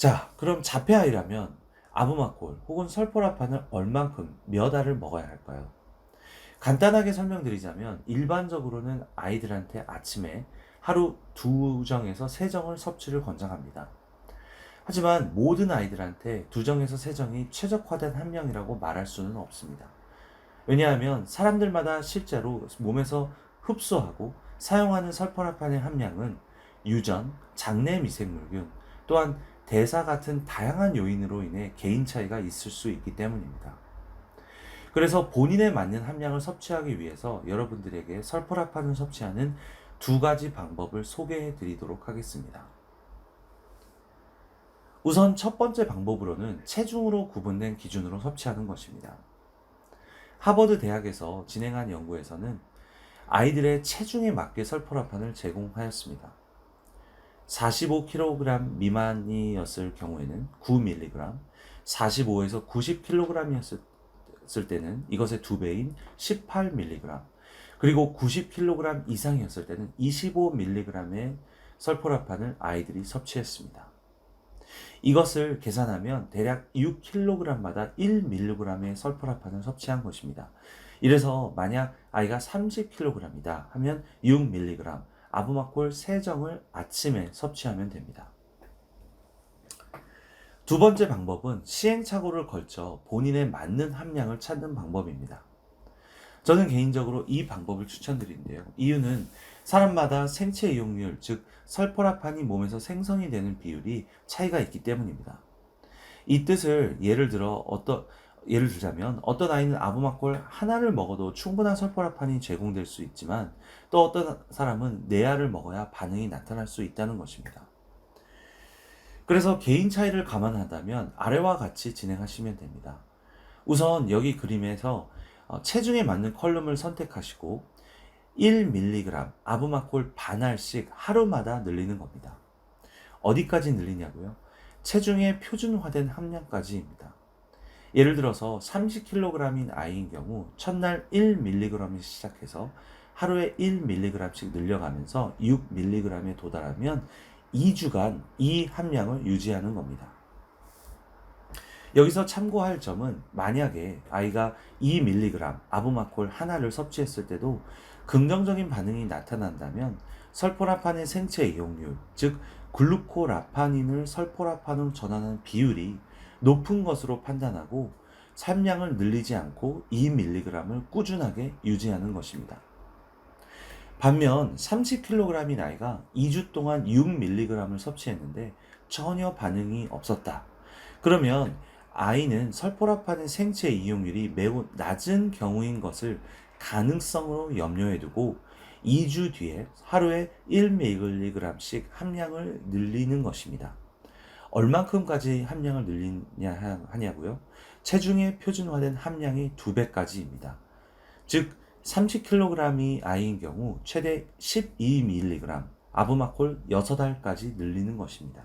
자, 그럼 자폐아이라면 아부마콜 혹은 설포라판을 얼만큼 몇 알을 먹어야 할까요? 간단하게 설명드리자면 일반적으로는 아이들한테 아침에 하루 2정에서 3정을 섭취를 권장합니다. 하지만 모든 아이들한테 2정에서 3정이 최적화된 함량이라고 말할 수는 없습니다. 왜냐하면 사람들마다 실제로 몸에서 흡수하고 사용하는 설포라판의 함량은 유전, 장내 미생물균, 또한 대사 같은 다양한 요인으로 인해 개인 차이가 있을 수 있기 때문입니다. 그래서 본인에 맞는 함량을 섭취하기 위해서 여러분들에게 설포라판을 섭취하는 2가지 방법을 소개해 드리도록 하겠습니다. 우선 첫 번째 방법으로는 체중으로 구분된 기준으로 섭취하는 것입니다. 하버드 대학에서 진행한 연구에서는 아이들의 체중에 맞게 설포라판을 제공하였습니다. 45kg 미만이었을 경우에는 9mg, 45에서 90kg이었을 때는 이것의 2배인 18mg, 그리고 90kg 이상이었을 때는 25mg의 설포라판을 아이들이 섭취했습니다. 이것을 계산하면 대략 6kg마다 1mg의 설포라판을 섭취한 것입니다. 이래서 만약 아이가 30kg이다 하면 6mg, 아부마콜 3정을 아침에 섭취하면 됩니다. 두 번째 방법은 시행착오를 걸쳐 본인에 맞는 함량을 찾는 방법입니다. 저는 개인적으로 이 방법을 추천드리는데요. 이유는 사람마다 생체 이용률, 즉 설포라판이 몸에서 생성이 되는 비율이 차이가 있기 때문입니다. 이 뜻을 예를 들자면 어떤 아이는 아부마콜 하나를 먹어도 충분한 설포라판이 제공될 수 있지만 또 어떤 사람은 4알을 먹어야 반응이 나타날 수 있다는 것입니다. 그래서 개인 차이를 감안한다면 아래와 같이 진행하시면 됩니다. 우선 여기 그림에서 체중에 맞는 컬럼을 선택하시고 1mg 아부마콜 반알씩 하루마다 늘리는 겁니다. 어디까지 늘리냐고요? 체중의 표준화된 함량까지입니다. 예를 들어서 30kg인 아이인 경우 첫날 1mg을 시작해서 하루에 1mg씩 늘려가면서 6mg에 도달하면 2주간 이 함량을 유지하는 겁니다. 여기서 참고할 점은 만약에 아이가 2mg 아부마콜 하나를 섭취했을 때도 긍정적인 반응이 나타난다면 설포라판의 생체 이용률, 즉 글루코라파닌을 설포라판으로 전환하는 비율이 높은 것으로 판단하고 함량을 늘리지 않고 2mg을 꾸준하게 유지하는 것입니다. 반면 30kg인 아이가 2주 동안 6mg을 섭취했는데 전혀 반응이 없었다. 그러면 아이는 설포라판의 생체 이용률이 매우 낮은 경우인 것을 가능성으로 염려해 두고 2주 뒤에 하루에 1mg씩 함량을 늘리는 것입니다. 얼만큼까지 함량을 늘리냐 하냐고요? 체중의 표준화된 함량이 2배까지입니다. 즉 30kg이 아이인 경우 최대 12mg, 아부마콜 6알까지 늘리는 것입니다.